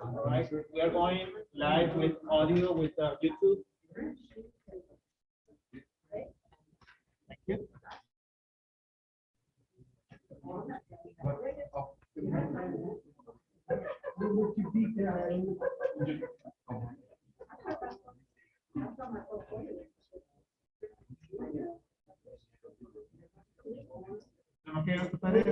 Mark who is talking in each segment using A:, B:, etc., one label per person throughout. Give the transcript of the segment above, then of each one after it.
A: All right, we are going live with audio with YouTube. Thank you. Okay, Dr. Perez.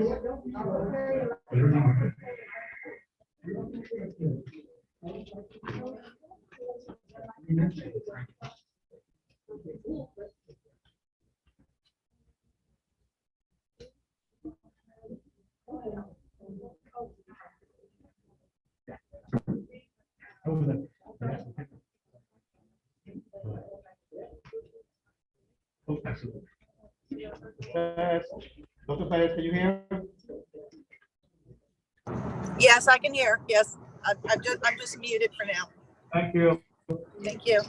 A: Dr. Perez, can you hear?
B: Yes, I can hear. Yes, I'm just muted for now.
A: Thank you.
B: Thank you.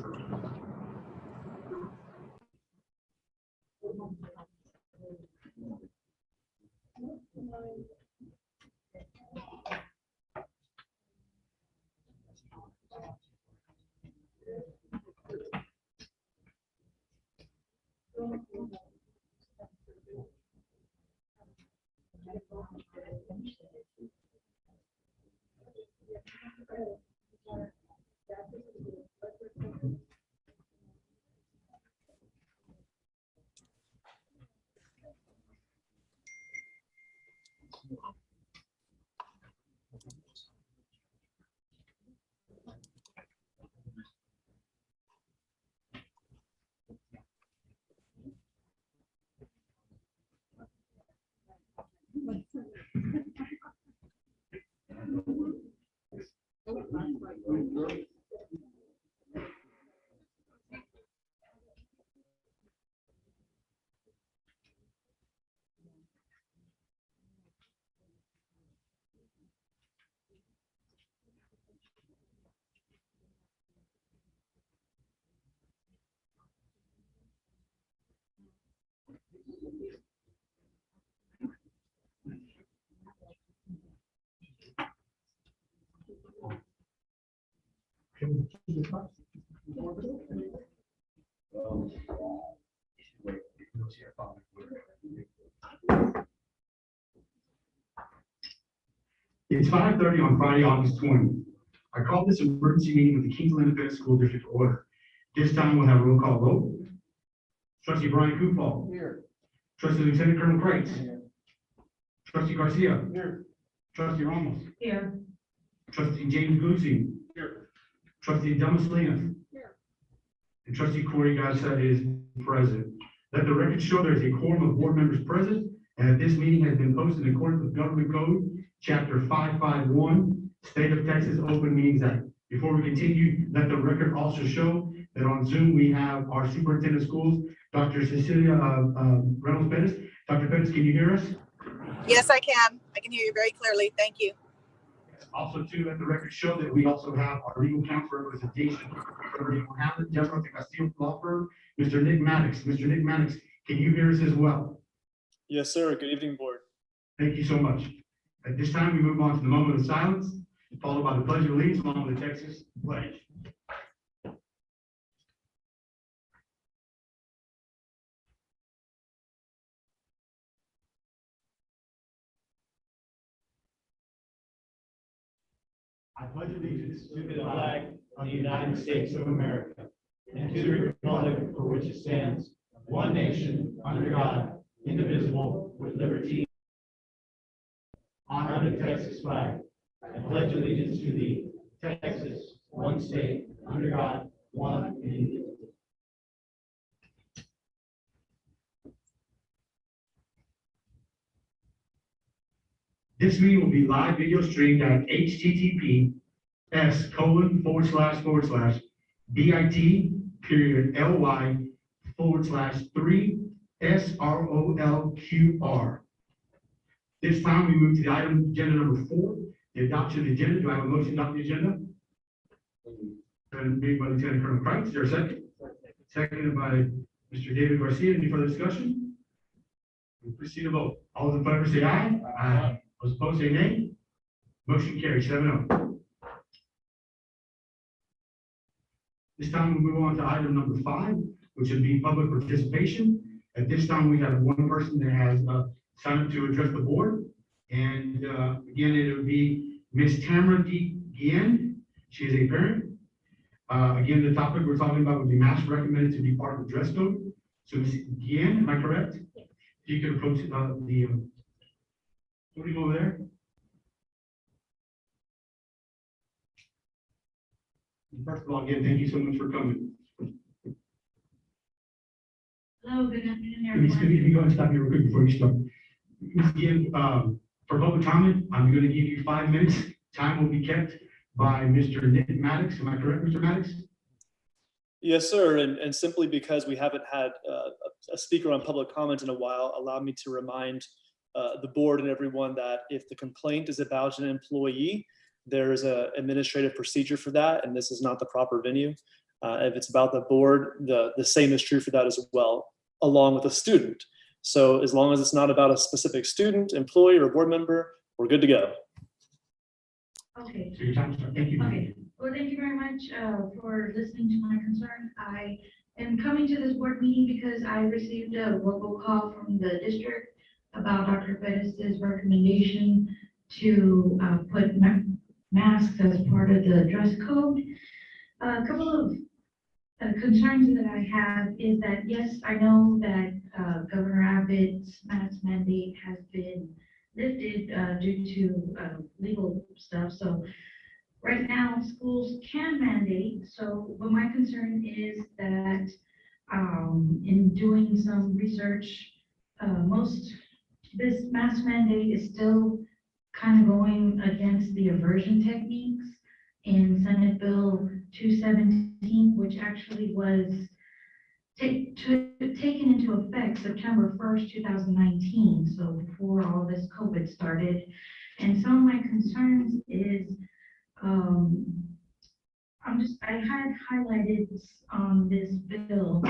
C: It's 5:30 on Friday, August 20th. I called this emergency meeting with the Kingsland Independent School District to order. This time we'll have a roll call vote. Trustee Brian Kufal.
A: Here.
C: Trustee Lieutenant Colonel Kreitz.
A: Here.
C: Trustee Garcia.
A: Here.
C: Trustee Ramos.
B: Here.
C: Trustee James Gucci.
A: Here.
C: Trustee Delamasina.
B: Here.
C: And Trustee Corey Garcia is present. Let the record show there is a quorum of board members present, and that this meeting has been posted in accordance with Government Code, Chapter 551, State of Texas Open Meetings Act. Before we continue, let the record also show that on Zoom we have our Superintendent of Schools, Dr. Cecilia Reynolds Pettis. Dr. Pettis, can you hear us?
B: Yes, I can. I can hear you very clearly. Thank you.
C: Also, too, let the record show that we also have our legal counsel representation from Hamlet, Deborah Castillo Law Firm, Mr. Nick Maddox. Mr. Nick Maddox, can you hear us as well?
D: Yes, sir. Good evening, board.
C: Thank you so much. At this time, we move on to the moment of silence, followed by the Pledge of Allegiance along with the Texas Pledge. I pledge allegiance
A: To the flag of the United States of America and to the republic for which it stands, one nation, under God, indivisible, with liberty. Honor the Texas flag. I pledge allegiance to thee, Texas, one state, under God, one and indivisible.
C: This meeting will be live video streamed at https://bit.ly/3SROLQR. This time we move to the item agenda number 4, the adoption of the agenda. Do I have a motion to adopt the agenda? And made by Lieutenant Colonel Kreitz. Is there a second? Seconded by Mr. David Garcia. Any further discussion? We proceed to vote. All those in favor say aye. Aye. Those opposed say nay. Motion carries 7-0. This time we move on to item number 5, which would be public participation. At this time, we have one person that has signed up to address the board. And again, it would be Ms. Tamara D. Guillen. She is a parent. Again, the topic we're talking about would be masks recommended to be part of the dress code. So Ms. Guillen, am I correct? Yes. If you could approach the podium over there. First of all, again, thank you so much for coming.
E: Hello, good afternoon,
C: Let
E: everyone.
C: me go and stop you real quick before you start. Ms. Guillen, for public comment, I'm going to give you 5 minutes. Time will be kept by Mr. Nick Maddox. Am I correct, Mr. Maddox?
D: Yes, sir. And simply because we haven't had a speaker on public comment in a while, allow me to remind the board and everyone that if the complaint is about an employee, there is an administrative procedure for that, and this is not the proper venue. If it's about the board, the same is true for that as well, along with a student. So as long as it's not about a specific student, employee, or board member, we're good to go.
E: Okay,
C: So your time will start. Thank you.
E: okay. Well, thank you very much for listening to my concern. I am coming to this board meeting because I received a local call from the district about Dr. Perez's recommendation to put masks as part of the dress code. A couple of concerns that I have is that, yes, I know that Governor Abbott's mask mandate has been lifted due to legal stuff. So right now, schools can mandate. So, but my concern is that in doing some research, this mask mandate is still kind of going against the aversion techniques in Senate Bill 217, which actually was taken into effect September 1st, 2019, so before all this COVID started. And some of my concerns is, I had highlighted on this bill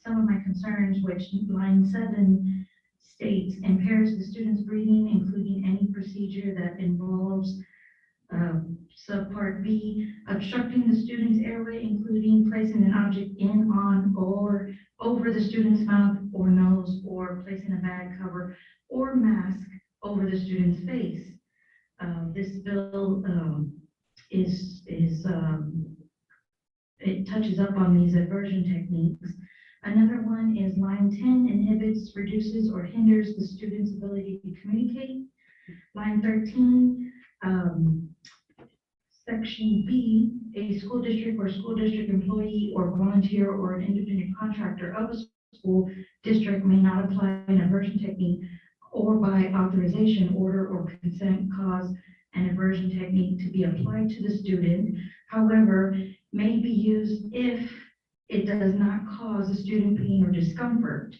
E: some of my concerns, which line 7 states impairs the student's breathing, including any procedure that involves subpart B, obstructing the student's airway, including placing an object in, on, or over the student's mouth or nose, or placing a bag cover or mask over the student's face. This bill it touches up on these aversion techniques. Another one is line 10 inhibits, reduces, or hinders the student's ability to communicate. Line 13, Section B, a school district or school district employee or volunteer or an independent contractor of a school district may not apply an aversion technique or by authorization, order, or consent cause an aversion technique to be applied to the student. However, may be used if it does not cause the student pain or discomfort.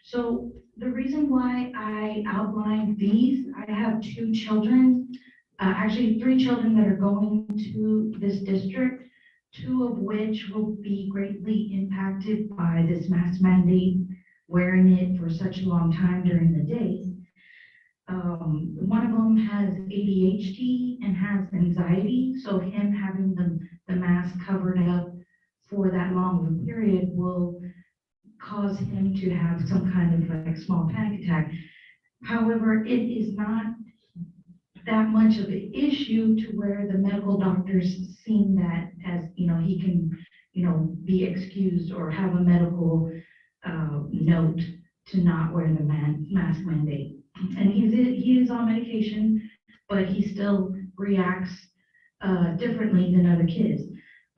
E: So the reason why I outlined these, I have 2 children, actually 3 children that are going to this district, 2 of which will be greatly impacted by this mask mandate, wearing it for such a long time during the day. One of them has ADHD and has anxiety, so him having the mask covered up for that long of a period will cause him to have some kind of like small panic attack. However, it is not that much of an issue to where the medical doctors seem that as, he can, be excused or have a medical note to not wear the mask mandate. And he is on medication, but he still reacts differently than other kids.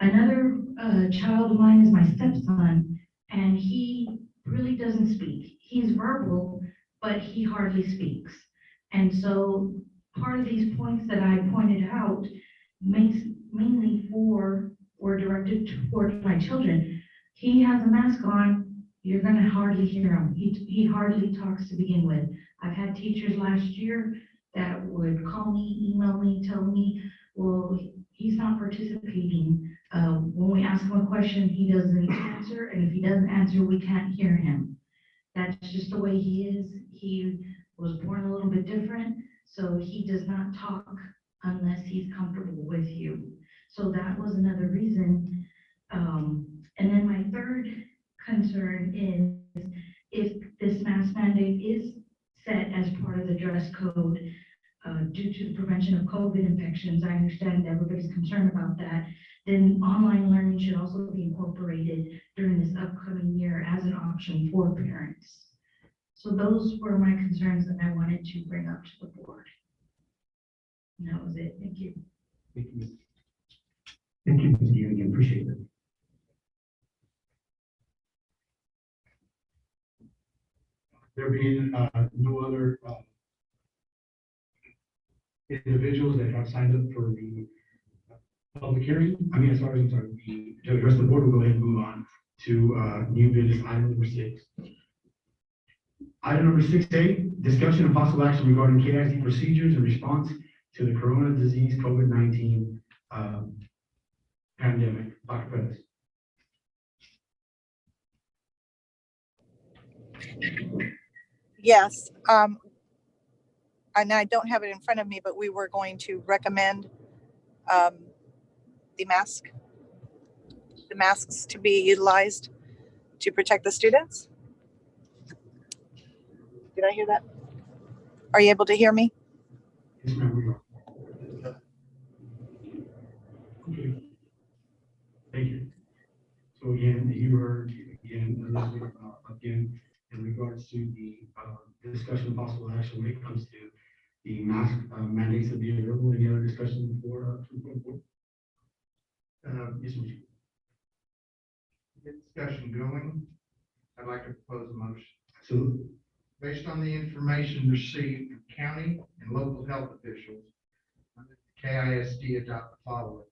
E: Another child of mine is my stepson, and he really doesn't speak. He's verbal, but he hardly speaks. And so part of these points that I pointed out mainly were directed toward my children. He has a mask on, you're gonna hardly hear him. He hardly talks to begin with. I've had teachers last year that would call me, email me, tell me, well, he's not participating. When we ask him a question, he doesn't answer, and if he doesn't answer, we can't hear him. That's just the way he is. He was born a little bit different, so he does not talk unless he's comfortable with you. So that was another reason. And then my third concern is if this mask mandate is set as part of the dress code due to the prevention of COVID infections, I understand everybody's concerned about that, then online learning should also be incorporated during this upcoming year as an option for parents. So those were my concerns that I wanted to bring up to the board. And that was it. Thank you.
C: Thank you. Thank you, Ms. Gannigan. Appreciate it. There being no other individuals that have signed up for the public hearing, to address the board, we'll go ahead and move on to new business item number 6. Item number 6A, discussion and possible action regarding KISD procedures in response to the corona disease COVID-19 pandemic. Dr. Perez.
B: Yes, and I don't have it in front of me, but we were going to recommend the masks to be utilized to protect the students. Did I hear that? Are you able to hear me?
C: Yes, ma'am, we are. Okay. Thank you. So again, you heard Elizabeth, again, in regards to the discussion of possible action when it comes to the mask mandates that be available. Any other discussion before? Yes, ma'am.
F: Get discussion going, I'd like to propose a motion.
C: Absolutely.
F: Based on the information received from county and local health officials, KISD adopt the following.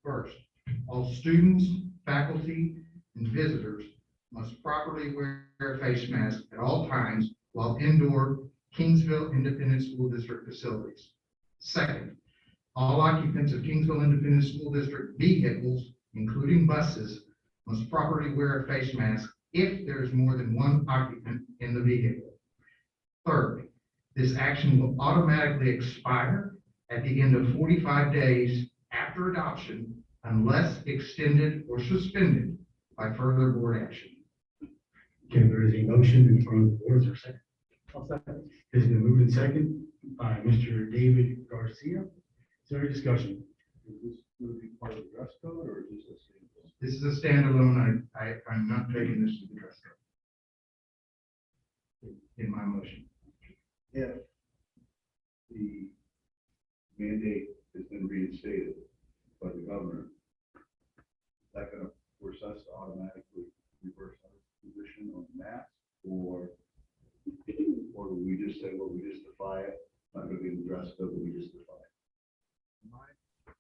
F: First, all students, faculty, and visitors must properly wear a face mask at all times while indoor Kingsville Independent School District facilities. Second, all occupants of Kingsville Independent School District vehicles, including buses, must properly wear a face mask if there is more than one occupant in the vehicle. Third, this action will automatically expire at the end of 45 days after adoption unless extended or suspended by further board action.
C: Okay, there is a motion in front of the board. Is there a second? I'll second. It's been moved and second by Mr. David Garcia. Is there any discussion?
G: Is this going to be part of the dress code or is this a single?
F: This is a standalone. I'm not taking this to the dress code in my motion.
G: If the mandate has been reinstated by the governor, is that going to force us to automatically reverse our position on masks, or do we just say, well, we just defy it, not going to be in the dress code, but we just defy it?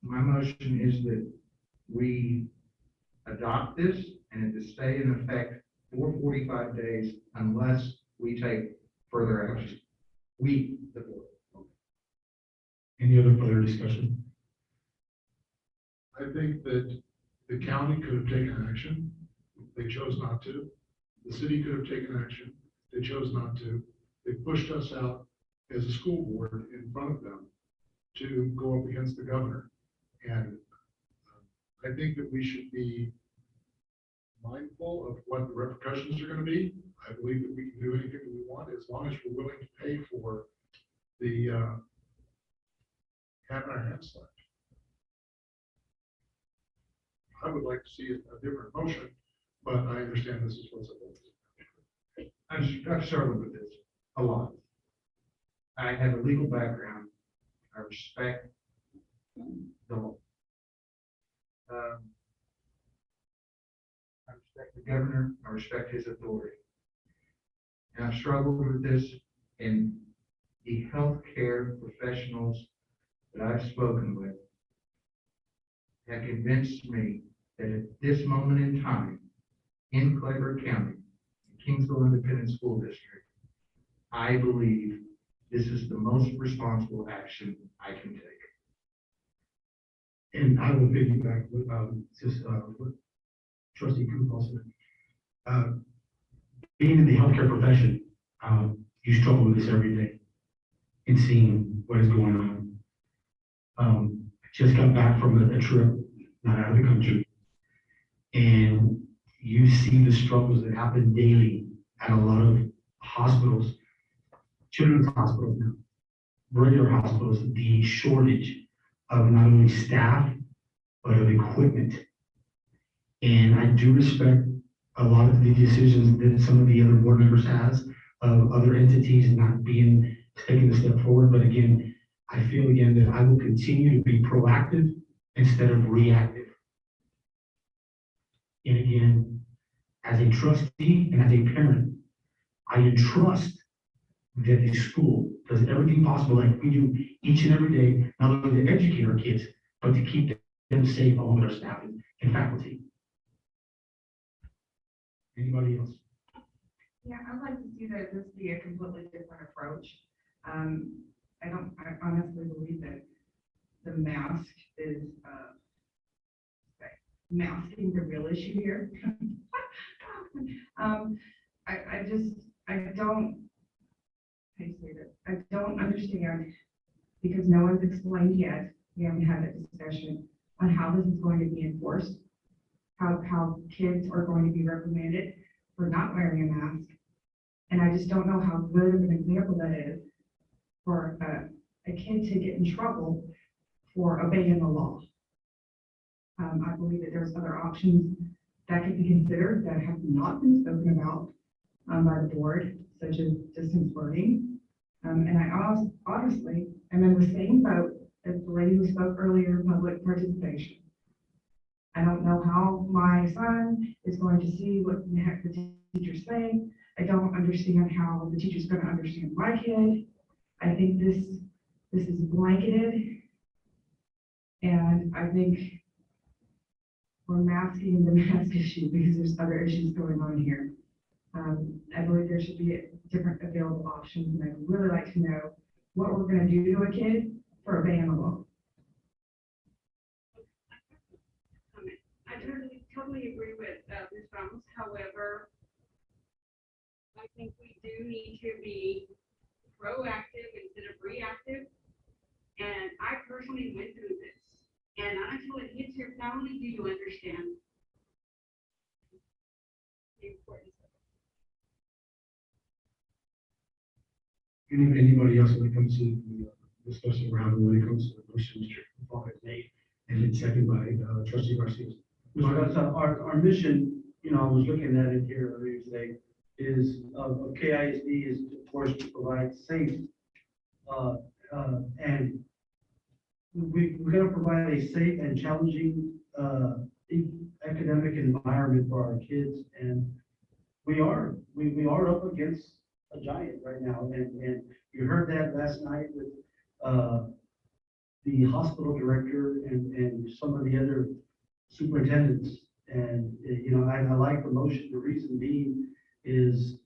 F: My motion is that we adopt this and it to stay in effect for 45 days unless we take further action. We, the board.
C: Any other further discussion?
H: I think that the county could have taken action. They chose not to. The city could have taken action. They chose not to. They pushed us out as a school board in front of them to go up against the governor. And I think that we should be mindful of what the repercussions are going to be. I believe that we can do anything that we want as long as we're willing to pay for the having our hands slapped. I would like to see a different motion, but I understand this is what's about.
F: I've struggled with this a lot. I have a legal background. I respect the law. I respect the governor. I respect his authority. And I've struggled with this, and the healthcare professionals that I've spoken with have convinced me that at this moment in time, in Claiborne County, Kingsville Independent School District, I believe
C: this is the most responsible action I can take. And I will piggyback with, what trustee Coop also. Being in the healthcare profession, you struggle with this every day and seeing what is going on. Just got back from a trip, not out of the country, and you see the struggles that happen daily at a lot of hospitals, children's hospitals now, regular hospitals, the shortage of not only staff, but of equipment. And I do respect a lot of the decisions that some of the other board members has of other entities not being, taking a step forward. But again, I feel again that I will continue to be proactive instead of reactive. And again, as a trustee and as a parent, I entrust that the school does everything possible, like we do each and every day, not only to educate our kids, but to keep them safe along with our staff and faculty. Anybody else?
I: Yeah, I'd like to see that this be a completely different approach. I honestly believe that the mask is, masking the real issue here. I don't understand, because no one's explained yet, we haven't had a discussion on how this is going to be enforced, how kids are going to be reprimanded for not wearing a mask. And I just don't know how good of an example that is for a kid to get in trouble for obeying the law. I believe that there's other options that could be considered that have not been spoken about by the board, such as distance learning. And I honestly am in the same boat as the lady who spoke earlier, public participation. I don't know how my son is going to see what the heck the teacher's saying. I don't understand how the teacher's going to understand my kid. I think this is blanketed. And I think we're masking the mask issue because there's other issues going on here. I believe there should be different available options, and I'd really like to know what we're going to do to a kid for obeying the law.
J: I totally agree with Ms. Ramos. However, I think we do need to be proactive instead of reactive. And I personally went through this. And until it hits your family, do you understand the importance of it?
C: Anybody else when it comes to the discussion we're having when it comes to the motion Mr. Falk has made and then second by trustee Garcia?
A: Mr. Garza, our mission, I was looking at it here earlier today, is of KISD is of course to provide safe, and we're going to provide a safe and challenging academic environment for our kids, and we are up against a giant right now, and you heard that last night with the hospital director and some of the other superintendents. And I like the motion. The reason being is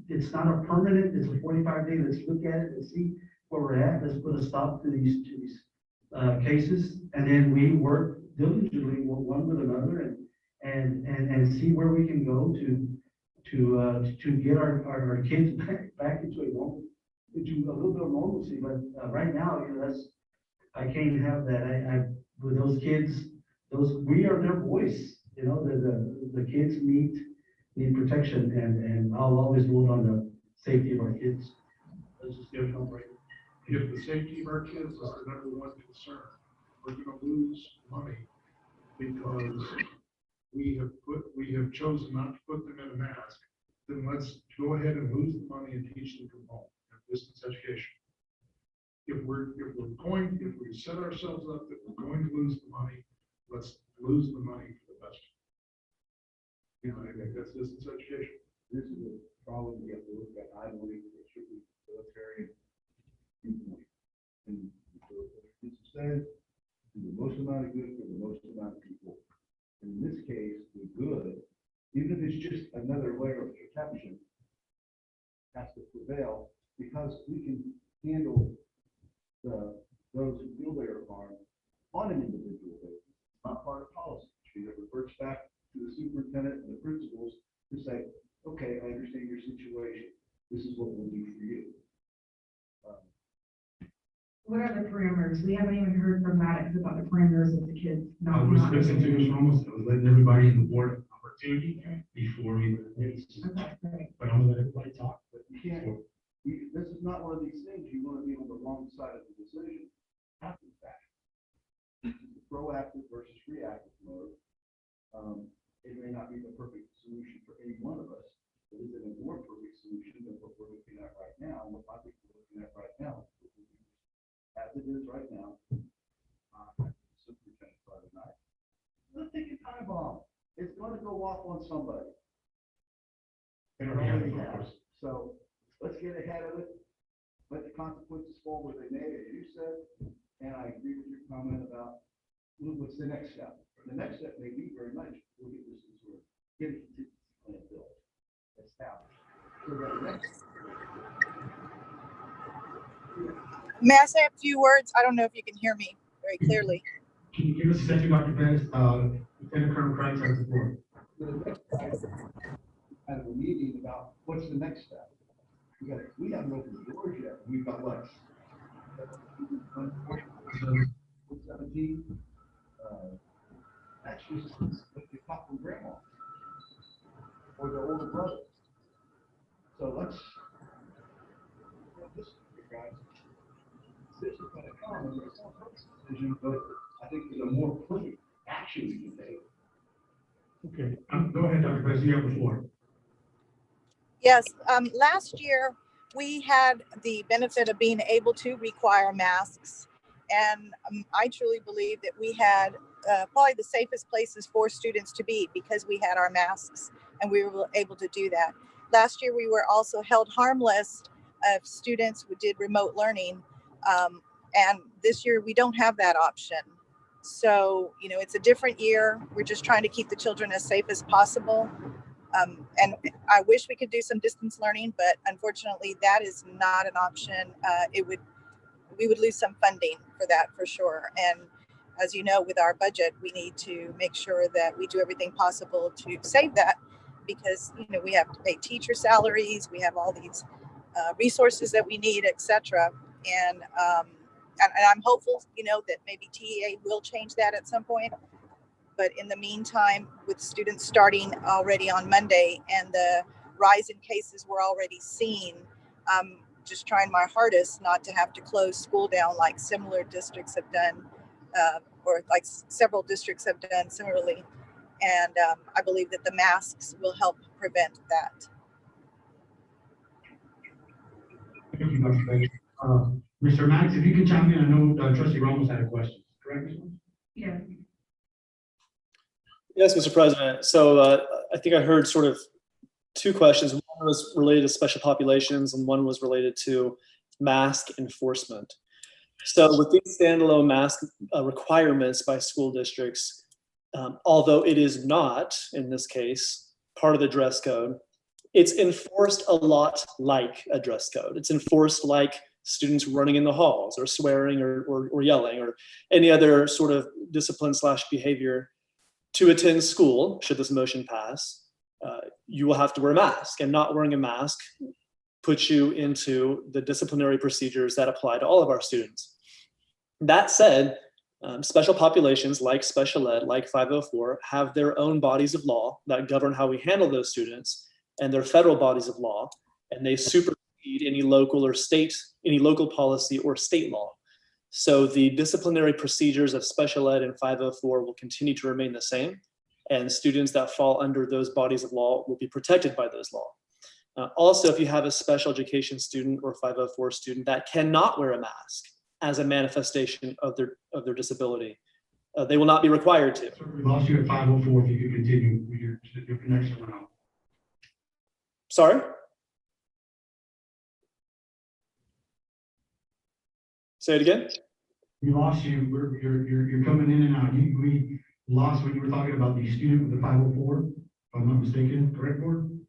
A: it's not a permanent, it's a 45-day. Let's look at it and see where we're at. Let's put a stop to these cases, and then we work diligently one with another and see where we can go to get our kids back into a little bit of normalcy. But right now, I can't have that. With those kids, we are their voice. The kids need protection, and I'll always vote on the safety of our kids. Let's just give it a break.
H: If the safety of our kids is the number one concern, we're going to lose money because we have chosen not to put them in a mask. Then let's go ahead and lose the money and teach them from home and distance education. If we set ourselves up that we're going to lose the money, let's lose the money for the best. I think that's distance education.
G: This is a problem we have to look at. I believe it should be military viewpoint. And it says do the most amount of good for the most amount of people. And in this case, the good, even if it's just another layer of protection, has to prevail because we can handle those who feel they are harmed on an individual basis, not part of policy. It reverts back to the superintendent and the principals to say, okay, I understand your situation. This is what we'll do for you.
I: What are the parameters? We haven't even heard from Maddox about the parameters of the kids.
C: I was listening to Ms. Ramos, I was letting everybody in the board an opportunity before we.
I: Okay, great.
C: But I'm gonna let everybody talk.
G: But you can't, this is not one of these things you want to be on the wrong side of the decision after the fact. Proactive versus reactive mode. It may not be the perfect solution for any one of us, but is it a more perfect solution than what we're looking at right now? And what I think we're looking at right now, as it is right now, superintendent Friday night. Let's take a time bomb. It's going to go off on somebody.
C: They
G: It
C: already have
G: already
C: the
G: has.
C: focus.
G: So let's get ahead of it. Let the consequences fall where they may, as you said. And I agree with your comment about what's the next step. The next step may be very much, we'll get this sort of get a contingency plan built, established. So that next.
B: May I say a few words? I don't know if you can hear me very clearly.
C: Can you give us a second, Dr. Pettis? Lieutenant Colonel Craig has the floor.
G: For the next kind of a meeting about what's the next step. We haven't opened the doors yet. We've got what? 17. That's just what they caught from grandma or their older brother. So let's, this guys, this is going to come and it's not a decision, but I think there's a more perfect action we can take.
C: Okay, go ahead, Dr. Pettis, you have the floor.
B: Yes, last year we had the benefit of being able to require masks. And I truly believe that we had probably the safest places for students to be because we had our masks and we were able to do that. Last year, we were also held harmless of students who did remote learning. And this year, we don't have that option. So, you know, it's a different year. We're just trying to keep the children as safe as possible. And I wish we could do some distance learning, but unfortunately, that is not an option. We would lose some funding for that for sure. And as you know, with our budget, we need to make sure that we do everything possible to save that because, you know, we have to pay teacher salaries, we have all these resources that we need, etc. And I'm hopeful, you know, that maybe TEA will change that at some point. But in the meantime, with students starting already on Monday and the rise in cases we're already seeing, just trying my hardest not to have to close school down like similar districts have done, or like several districts have done similarly. And I believe that the masks will help prevent that.
C: Thank you, Dr. Pettis. Mr. Maddox, if you can chime in, I know Trustee Ramos had a question. Correct, Ms. Ramos?
I: Yeah.
D: Yes, Mr. President. So I think I heard sort of two questions. One was related to special populations and one was related to mask enforcement. So with these standalone mask requirements by school districts, although it is not, in this case, part of the dress code, it's enforced a lot like a dress code. It's enforced like students running in the halls or swearing or yelling or any other sort of discipline / behavior. To attend school, should this motion pass, you will have to wear a mask, and not wearing a mask puts you into the disciplinary procedures that apply to all of our students. That said, special populations like special ed, like 504, have their own bodies of law that govern how we handle those students, and their federal bodies of law, and they supersede any local policy or state law. So the disciplinary procedures of special ed and 504 will continue to remain the same, and students that fall under those bodies of law will be protected by those laws. Also, if you have a special education student or 504 student that cannot wear a mask as a manifestation of their disability, they will not be required to.
C: We lost you at 504. If you could continue with your connection round.
D: Sorry? Say it again.
C: We lost you. You're coming in and out. We lost when you were talking about the student with the 504. If I'm not mistaken, correct, Board?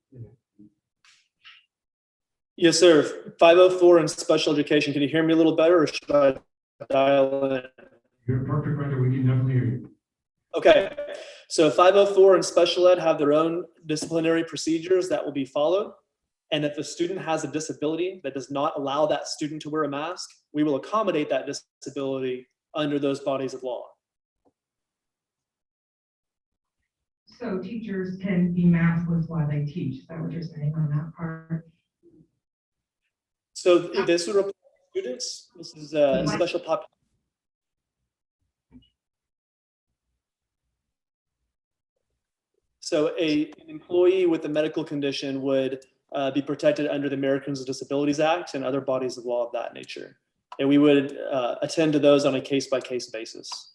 D: Yes, sir. 504 in special education. Can you hear me a little better or should I dial in?
C: You're perfect right there. We can definitely hear you.
D: Okay, so 504 and special ed have their own disciplinary procedures that will be followed. And if a student has a disability that does not allow that student to wear a mask, we will accommodate that disability under those bodies of law.
I: So teachers can be maskless while they teach. Is that what you're saying on that part?
D: So this would apply to students. This is a special population. So an employee with a medical condition would be protected under the Americans with Disabilities Act and other bodies of law of that nature. And we would attend to those on a case-by-case basis.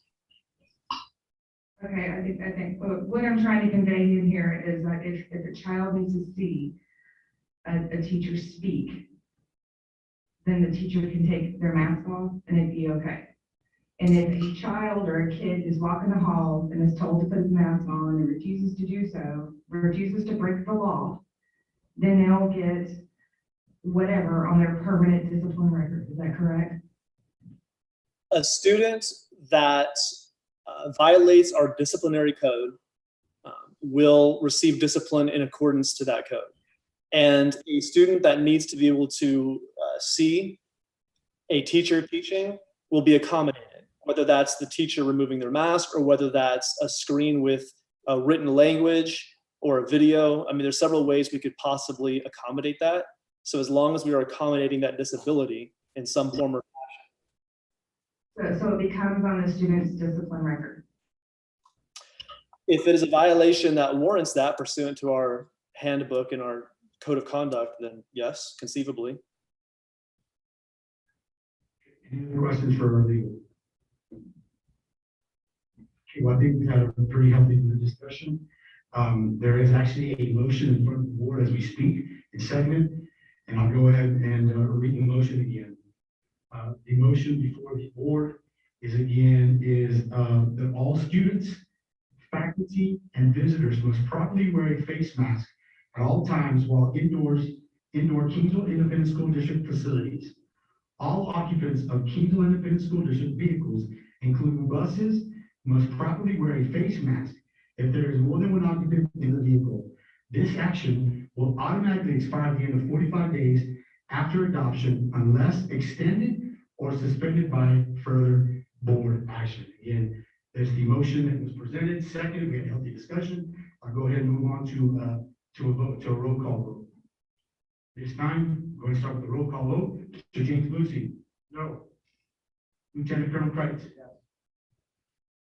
I: Okay, I think what I'm trying to convey in here is that if a child needs to see a teacher speak, then the teacher can take their mask off and it'd be okay. And if a child or a kid is walking the halls and is told to put his mask on and refuses to do so, refuses to break the law, then they'll get whatever on their permanent discipline record. Is that correct?
D: A student that violates our disciplinary code will receive discipline in accordance to that code. And a student that needs to be able to see a teacher teaching will be accommodated, whether that's the teacher removing their mask or whether that's a screen with a written language or a video. I mean, there's several ways we could possibly accommodate that. So as long as we are accommodating that disability in some form or fashion.
I: So it becomes on the student's discipline record.
D: If it is a violation that warrants that pursuant to our handbook and our code of conduct, then yes, conceivably.
C: Any other questions for our legal? Okay, well, I think we've had a pretty healthy discussion. There is actually a motion in front of the board as we speak. It's seconded, and I'll go ahead and read the motion again. The motion before the board is that all students, faculty, and visitors must properly wear a face mask at all times while indoor Kingsville Independent School District facilities. All occupants of Kingsville Independent School District vehicles, including buses, must properly wear a face mask if there is more than one occupant in the vehicle. This action will automatically expire at the end of 45 days after adoption unless extended or suspended by further board action. Again, there's the motion that was presented. Second, we had a healthy discussion. I'll go ahead and move on to a roll call vote. This time, we're going to start with the roll call vote. Mr. James Lucy. No. Lieutenant Colonel Kreitz. Yes.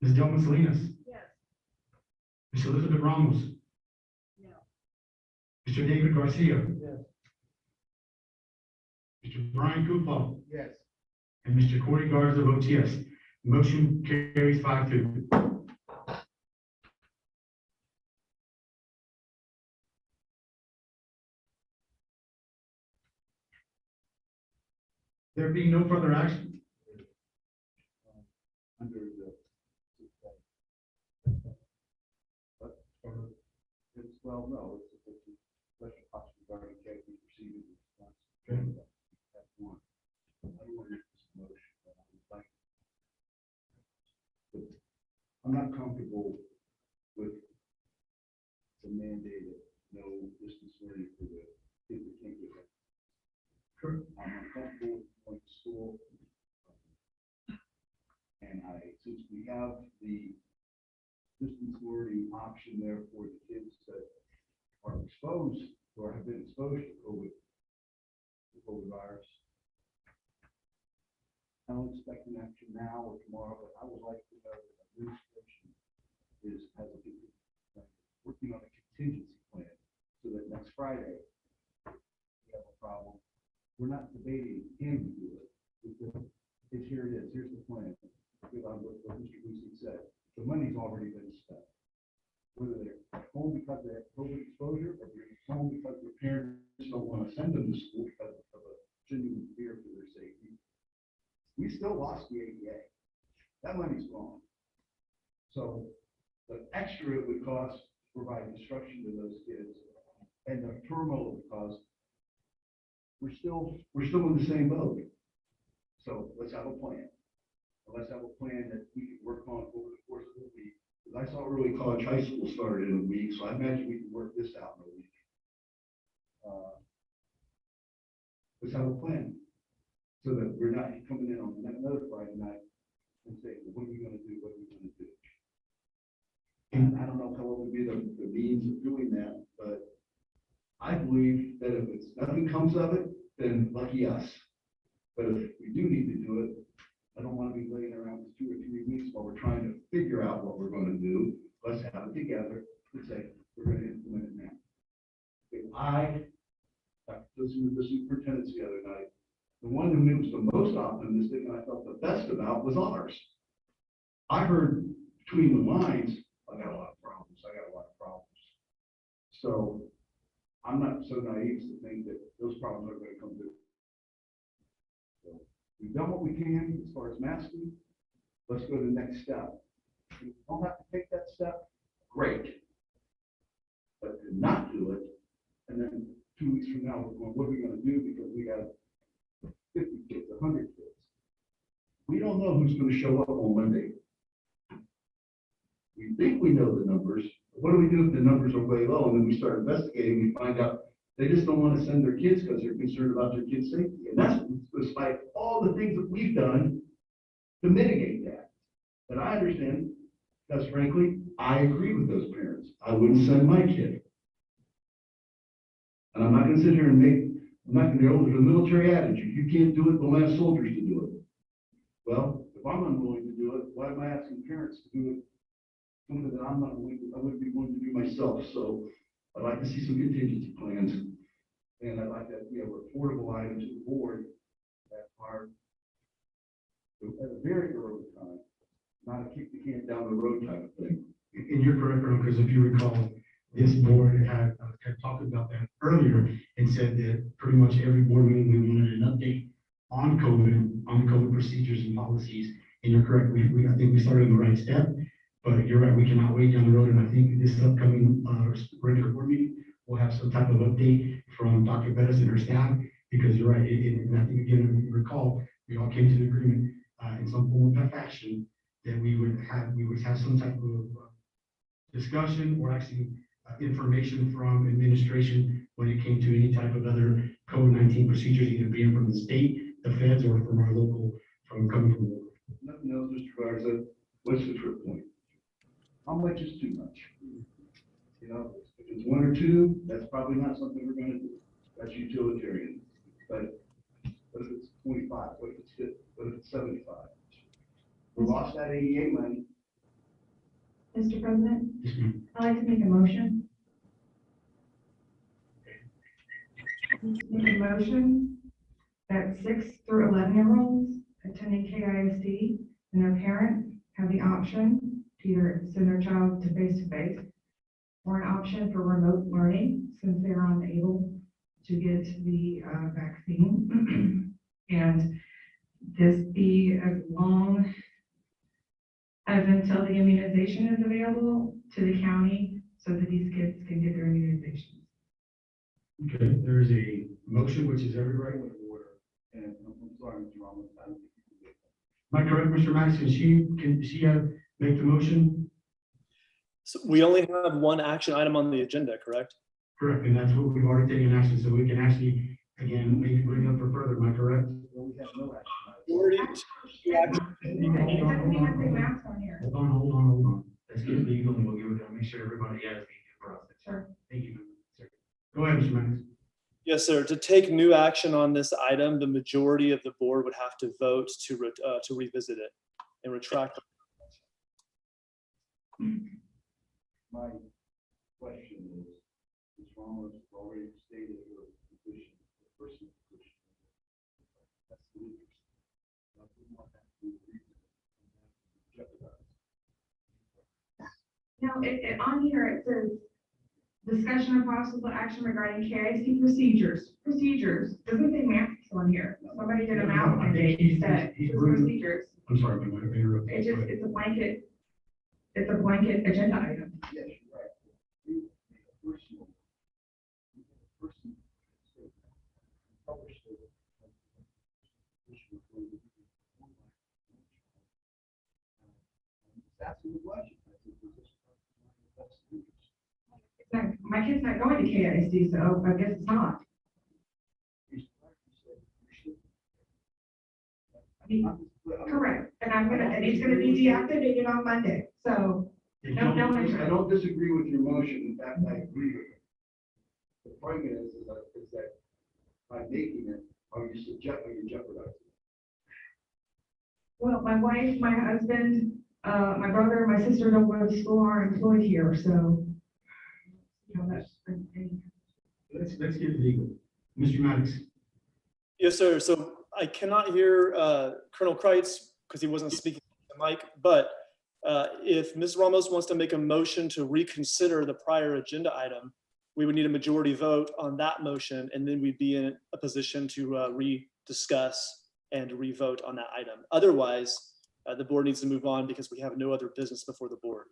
C: Ms. Delma Salinas.
J: Yes.
C: Ms. Elizabeth Ramos.
J: No.
C: Mr. David Garcia.
F: Yes.
C: Mr. Brian Kufal.
F: Yes.
C: And Mr. Corey Garza votes yes. Motion carries 5-2. There being no further action.
G: Under the, but, it's, well, no, it's a special option regarding KISD proceedings. That's one. I don't want to make this motion, but I would like. But I'm not comfortable with the mandate of no distance learning for the kids that can't get that. I'm uncomfortable with going to school. And since we have the distance learning option there for the kids that are exposed or have been exposed to the COVID virus, I don't expect an action now or tomorrow, but I would like to know that administration has a working on a contingency plan so that next Friday, we have a problem. We're not debating him to do it. Here it is. Here's the plan. What Mr. Lucy said. The money's already been spent. Whether they're at home because they have COVID exposure or they're at home because their parents don't want to send them to school because of a genuine fear for their safety. We still lost the ADA. That money's gone. So the extra it would cost to provide instruction to those kids and the turmoil it would cause we're still in the same boat. So let's have a plan. Let's have a plan that we can work on over the course of the week. Because I saw early college high school started in a week, so I imagine we can work this out in a week. Let's have a plan. So that we're not coming in on another Friday night and saying, well, what are we gonna do? What are we gonna do? And I don't know how it would be the means of doing that, but I believe that if it's, nothing comes of it, then lucky us. But if we do need to do it, I don't want to be laying around for 2 or 3 weeks while we're trying to figure out what we're going to do. Let's have it together and say, we're going to implement it now. If after listening to the superintendent the other night, the one who was the most optimistic and I felt the best about was ours. I heard between the lines, I got a lot of problems. So I'm not so naive to think that those problems are going to come through. So we've done what we can as far as masking. Let's go to the next step. If we don't have to take that step, great. But to not do it, and then 2 weeks from now, we're going, what are we going to do? Because we got 50 kids, 100 kids. We don't know who's going to show up on Monday. We think we know the numbers. What do we do if the numbers are way low and then we start investigating? We find out they just don't want to send their kids because they're concerned about their kids' safety. And that's despite all the things that we've done to mitigate that. But I understand, because frankly, I agree with those parents. I wouldn't send my kid. And I'm not going to sit here and I'm not going to go, there's a military adage, if you can't do it, don't ask soldiers to do it. Well, if I'm unwilling to do it, why am I asking parents to do it? Something that I'm not willing to, I wouldn't be willing to do myself. So I'd like to see some contingency plans. And I'd like that, reportable item to the board that are at a very early time, not a kick the can down the road type of thing.
C: And you're correct, Earl, because if you recall, this board had talked about that earlier and said that pretty much every board meeting we wanted an update on COVID procedures and policies. And you're correct, I think we started on the right step, but you're right, we cannot wait down the road. And I think this upcoming regular board meeting will have some type of update from Dr. Bettis and her staff, because you're right, and I think again, if you recall, we all came to the agreement in some form of fashion that we would have some type of discussion or actually information from administration when it came to any type of other COVID-19 procedures, either being from the state, the feds, or from our local, coming from local.
G: Nothing else, Mr. Garza. What's the trip point? How much is too much? If it's 1 or 2, that's probably not something we're going to do. That's utilitarian. But what if it's 25? What if it's 50? What if it's 75? We lost that ADA money.
E: Mr. President,
C: Yes, ma'am.
E: I'd like to make a motion. Make a motion that 6 through 11-year-olds attending KISD and their parent have the option to either send their child to face-to-face or an option for remote learning since they're unable to get the vaccine. And this be as long as until the immunization is available to the county so that these kids can get their immunization.
C: Okay, there is a motion, which is every right way of order.
G: And I'm sorry, Mr. Ramos, I don't think you can do
C: Am I correct, Mr. Madison? Can she make the motion?
D: So we only have one action item on the agenda, correct?
C: Correct, and that's what we've already taken action, so we can actually, again, maybe bring up for further. Am I correct?
G: well, we have no action.
D: We already-
E: It doesn't have the mask on here.
C: Hold on. Let's get it legal and we'll give it, make sure everybody has the process.
E: Sure.
C: Thank you. Sir. Go ahead, Mr. Madison.
D: Yes, sir. To take new action on this item, the majority of the board would have to vote to revisit it and retract.
G: My question is, Ms. Ramos already stated her position, the person's position. That's the leader's. I wouldn't want that to be jeopardized.
I: No, on here, it says, discussion of possible action regarding KIC procedures. Procedures, doesn't say masks on here. Somebody did a mask mandate instead.
C: he's
I: It's
C: bringing-
I: procedures.
C: I'm sorry, but I interrupted.
I: It's a blanket agenda item.
G: Yes, you're right. We make a personal, person, publish asking the question.
I: It's not, my kid's not going to KISD, so I guess it's not. I mean, correct, and he's gonna be deactivated on Monday, so, no, no
G: I
I: interest.
G: don't disagree with your motion, in fact, I agree with it. The point is that by making it, are you jeopardizing?
I: Well, my wife, my husband, my brother, my sister don't go to school, are employed here, so, you know, that's.
C: Let's get it legal. Mr. Maddox.
D: Yes, sir. So I cannot hear Colonel Kreitz because he wasn't speaking to the mic, but if Ms. Ramos wants to make a motion to reconsider the prior agenda item, we would need a majority vote on that motion, and then we'd be in a position to re-discuss and re-vote on that item. Otherwise, the board needs to move on because we have no other business before the board.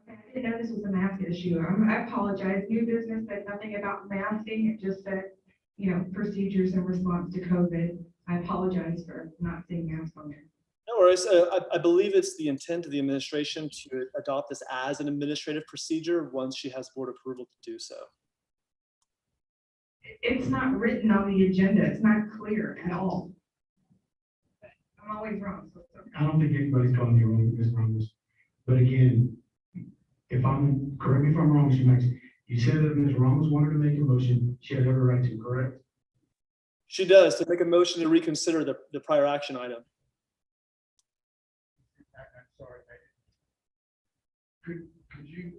I: Okay, I didn't know this was a mask issue. I apologize. New business said nothing about masking. It just said, you know, procedures in response to COVID. I apologize for not seeing masks on there.
D: No worries. I believe it's the intent of the administration to adopt this as an administrative procedure once she has board approval to do so.
I: It's not written on the agenda. It's not clear at all. I'm always wrong. So it's okay.
C: I don't think anybody's calling you wrong, Ms. Ramos. But again, correct me if I'm wrong, Mr. Max, you said that Ms. Ramos wanted to make a motion. She had every right to, correct?
D: She does, to make a motion to reconsider the prior action item.
F: I'm sorry. Could you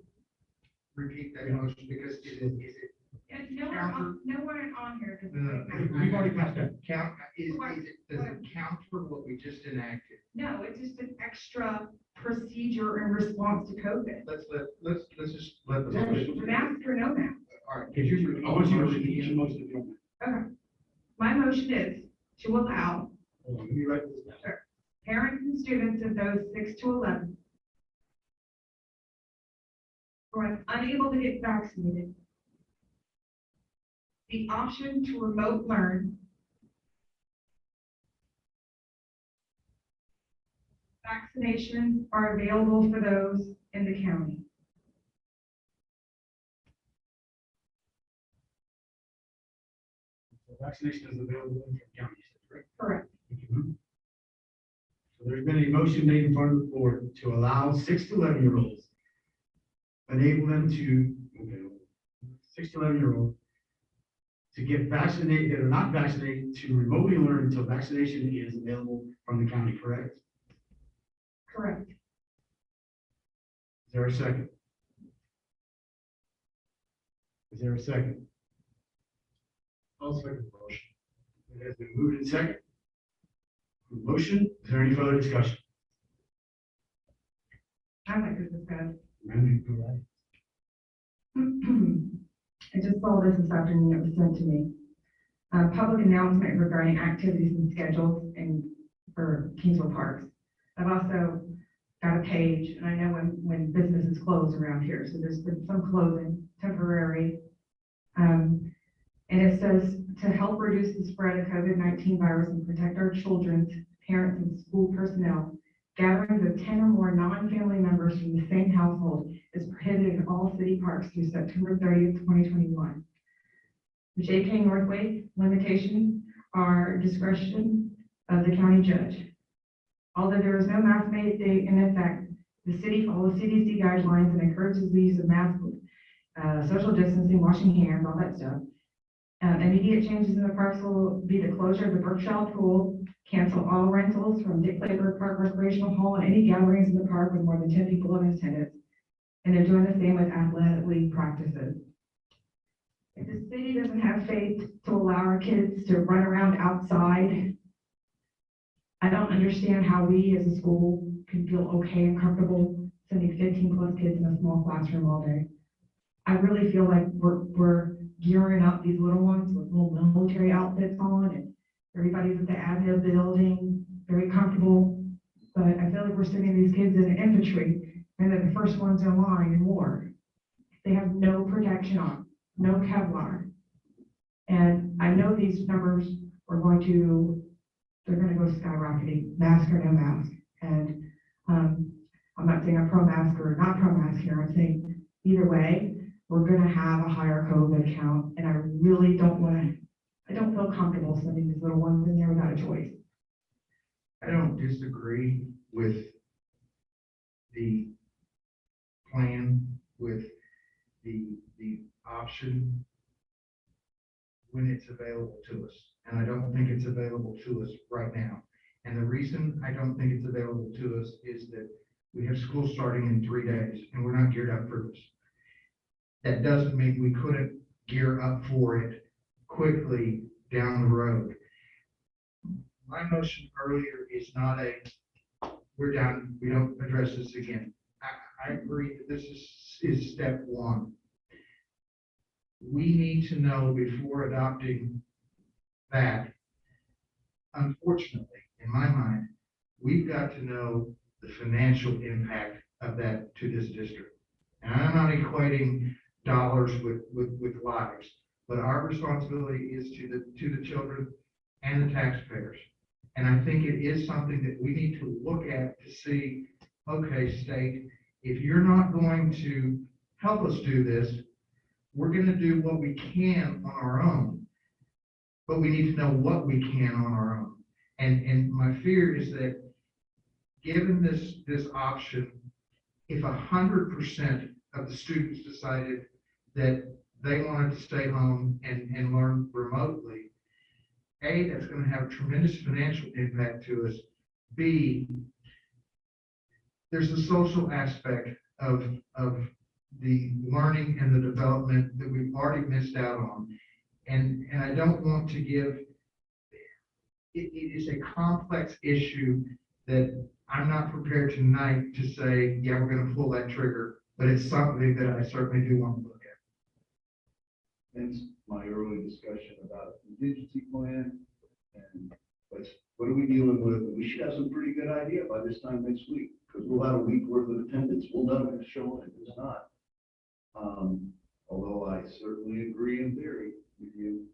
F: repeat that motion, because is it
I: And nowhere on here does it say
C: We've already passed that.
F: count, does it count for what we just enacted?
I: no, it's just an extra procedure in response to COVID.
F: Let's just let the motion.
I: Mask or no mask.
F: All right.
C: If you, I want you to repeat your motion if you don't mind.
I: Okay. My motion is to allow
C: Hold on, let me write this down.
I: parents and students of those 6 to 11 who are unable to get vaccinated the option to remote learn vaccinations are available for those in the county.
C: So vaccination is available in the county, correct?
I: Correct.
C: So there's been a motion made in front of the board to allow 6 to 11-year-olds, enable them to, 6 to 11-year-olds, to get vaccinated, that are not vaccinated, to remotely learn until vaccination is available from the county, correct?
I: Correct.
C: Is there a second? Is there a second?
H: I'll second the motion.
C: It has been moved and second. Motion, is there any further discussion?
I: I'd like to discuss.
C: Amanda, go ahead.
I: I just saw this afternoon. It was sent to me. Public announcement regarding activities and schedules for Kingsville Parks. I've also got a page, and I know when businesses close around here, so there's been some closing, temporary. And it says, to help reduce the spread of COVID-19 virus and protect our children's parents and school personnel, gatherings of 10 or more non-family members from the same household is prohibited in all city parks through September 30th, 2021. The JK Northway limitations are discretion of the county judge. Although there is no mask mandate in effect, the city follows CDC guidelines and encourages the use of masks, social distancing, washing hands, all that stuff. Immediate changes in the parks will be the closure of the Berkshire Pool, cancel all rentals from Dick Clayburgh Park Recreational Hall, and any gatherings in the park with more than 10 people in attendance. And they're doing the same with athletic league practices. If the city doesn't have faith to allow our kids to run around outside, I don't understand how we as a school can feel okay and comfortable sending 15 plus kids in a small classroom all day. I really feel like we're gearing up these little ones with little military outfits on, and everybody's at the admin building, very comfortable. But I feel like we're sending these kids in infantry, and they're the first ones in line in war. They have no protection on, no Kevlar. And I know these numbers are going to go skyrocketing, mask or no mask. And saying I'm pro-mask or not pro-mask here. I'm saying either way, we're gonna have a higher COVID count, and I really don't wanna, I don't feel comfortable sending these little ones in there without a choice.
F: I don't disagree with the plan, with the option when it's available to us. And I don't think it's available to us right now. And the reason I don't think it's available to us is that we have school starting in 3 days and we're not geared up for this. That doesn't mean we couldn't gear up for it quickly down the road. My motion earlier is not a, we're done, we don't address this again. I agree that this is step one. We need to know before adopting that. Unfortunately, in my mind, we've got to know the financial impact of that to this district. And I'm not equating dollars with lives, but our responsibility is to the children and the taxpayers. And I think it is something that we need to look at to see, okay, state, if you're not going to help us do this, we're going to do what we can on our own, but we need to know what we can on our own. And my fear is that given this option, if 100% of the students decided that they wanted to stay home and learn remotely, A, that's going to have a tremendous financial impact to us. B, there's the social aspect of the learning and the development that we've already missed out on. And I don't want to give, it is a complex issue that I'm not prepared tonight to say, yeah, we're going to pull that trigger, but it's something that I certainly do want to look at.
G: Hence my early discussion about a contingency plan and what are we dealing with? We should have some pretty good idea by this time next week, because we'll have a week worth of attendance. We'll know if it's showing, if it's not. Although I certainly agree in theory with you.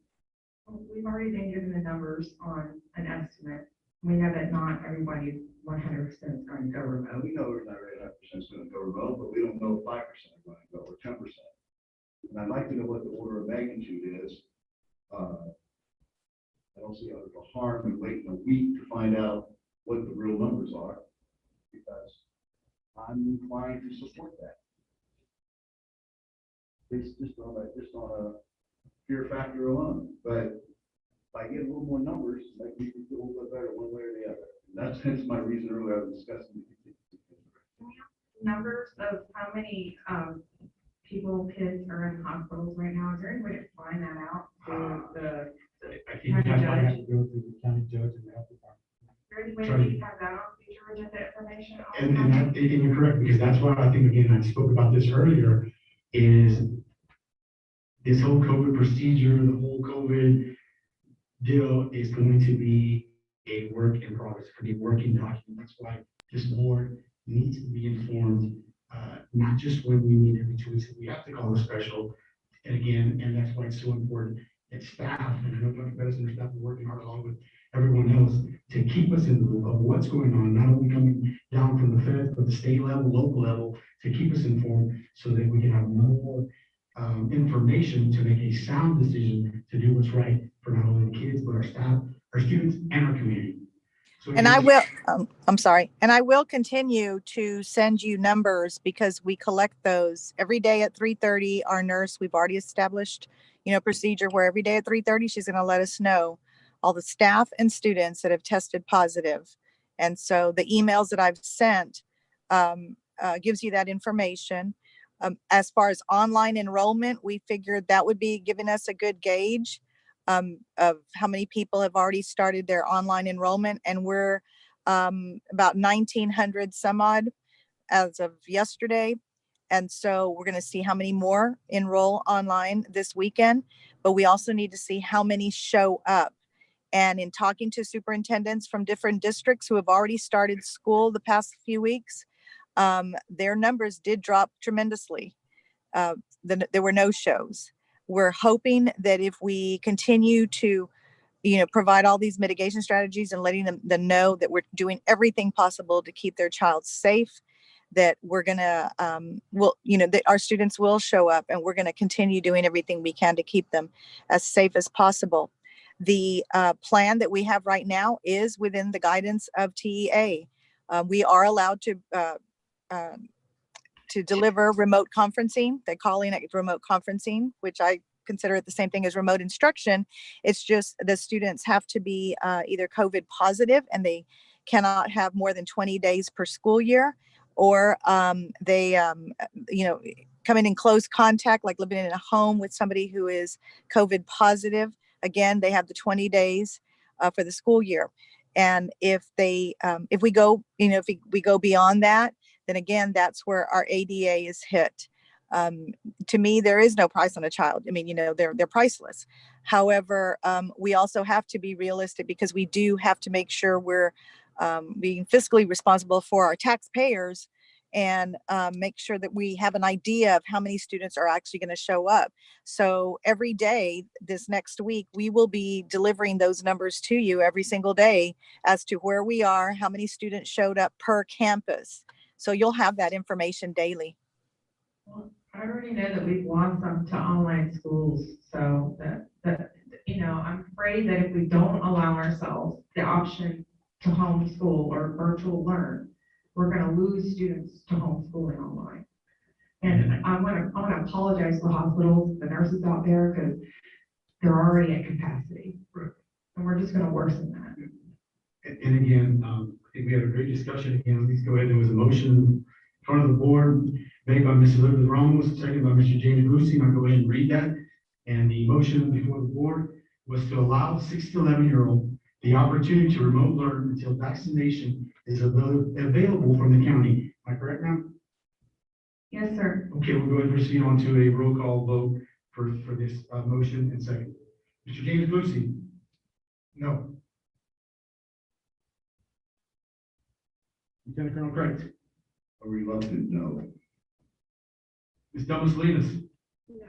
I: We've already been given the numbers on an estimate. We know that not everybody 100% is going to go remote.
G: We know we're not 100% going to go remote, but we don't know if 5% are going to go or 10%. And I'd like to know what the order of magnitude is. I don't see the harm in waiting a week to find out what the real numbers are, because I'm inclined to support that. It's just on a fear factor alone. But if I get a little more numbers, that makes me feel a little bit better one way or the other. And that's hence my reason earlier I was discussing.
I: Numbers of how many kids are in hospitals right now. Is there any way to find that out through the
C: I think that's why I have to go through the county judge and the health department.
I: Is there any way we have that on future agenda information?
C: And you're correct, because that's why I think, again, I spoke about this earlier, is this whole COVID procedure, the whole COVID deal is going to be a work in progress, it's going to be a working document. That's why this board needs to be informed, not just when we meet every 2 weeks, we have to call a special. And again, and that's why it's so important that staff, and I know Dr. Medicine and staff are working hard along with everyone else to keep us in the loop of what's going on, not only coming down from the feds, but the state level, local level, to keep us informed so that we can have more information to make a sound decision to do what's right for not only the kids, but our staff, our students, and our community. So
B: And I will, I'm sorry, and I will continue to send you numbers because we collect those every day at 3:30. Our nurse, we've already established, procedure where every day at 3:30, she's going to let us know all the staff and students that have tested positive. And so the emails that I've sent gives you that information. As far as online enrollment, we figured that would be giving us a good gauge of how many people have already started their online enrollment. And we're about 1,900 some odd as of yesterday. And so we're going to see how many more enroll online this weekend, but we also need to see how many show up. And in talking to superintendents from different districts who have already started school the past few weeks, their numbers did drop tremendously. There were no shows. We're hoping that if we continue to, provide all these mitigation strategies and letting them know that we're doing everything possible to keep their child safe, that we're gonna, that our students will show up, and we're gonna continue doing everything we can to keep them as safe as possible. The plan that we have right now is within the guidance of TEA. We are allowed to deliver remote conferencing. They're calling it remote conferencing, which I consider it the same thing as remote instruction. It's just the students have to be either COVID positive, and they cannot have more than 20 days per school year, or they, coming in close contact, like living in a home with somebody who is COVID positive. Again, they have the 20 days for the school year. And if they, if we go, if we go beyond that, then again, that's where our ADA is hit. To me, there is no price on a child. I mean, they're priceless. However, we also have to be realistic, because we do have to make sure we're being fiscally responsible for our taxpayers, and make sure that we have an idea of how many students are actually going to show up. So every day this next week, we will be delivering those numbers to you every single day as to where we are, how many students showed up per campus. So you'll have that information daily.
I: Well, I already know that we've lost some to online schools, so I'm afraid that if we don't allow ourselves the option to homeschool or virtual learn, we're gonna lose students to homeschooling online. And I wanna apologize to the hospitals, the nurses out there, because they're already at capacity. And we're just gonna worsen that.
C: And again, I think we had a great discussion. Again, please go ahead. There was a motion in front of the board made by Mr. Elizabeth Ramos, seconded by Mr. James Brucey. And I'll go ahead and read that. And the motion before the board was to allow 6 to 11-year-old the opportunity to remote learn until vaccination is available from the county. Am I correct now?
I: Yes, sir.
C: Okay, we'll go ahead and proceed on to a roll call vote for this motion and second. Mr. James Brucey? No. Lieutenant Colonel Craig?
G: A reluctant no.
C: Ms. Delma Salinas?
J: No.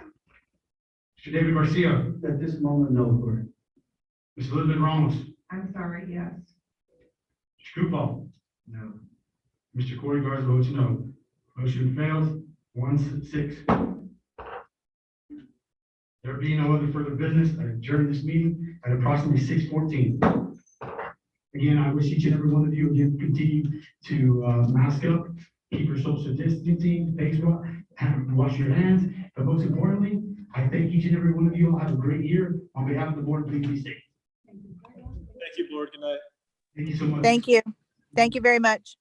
C: Mr. David Garcia?
A: At this moment, no, Cory.
C: Ms. Elizabeth Ramos?
I: I'm sorry, yes.
C: Mr. Kupal?
F: No.
C: Mr. Corey Garza votes no. Motion fails, 1-6. There being no other further business, I adjourn this meeting at approximately 6:14. Again, I wish each and every one of you again continue to mask up, keep your social distancing, wash your hands, but most importantly, I thank each and every one of you. Have a great year. On behalf of the board, please be safe.
D: Thank you, board. Good night.
C: Thank you so much.
B: Thank you. Thank you very much.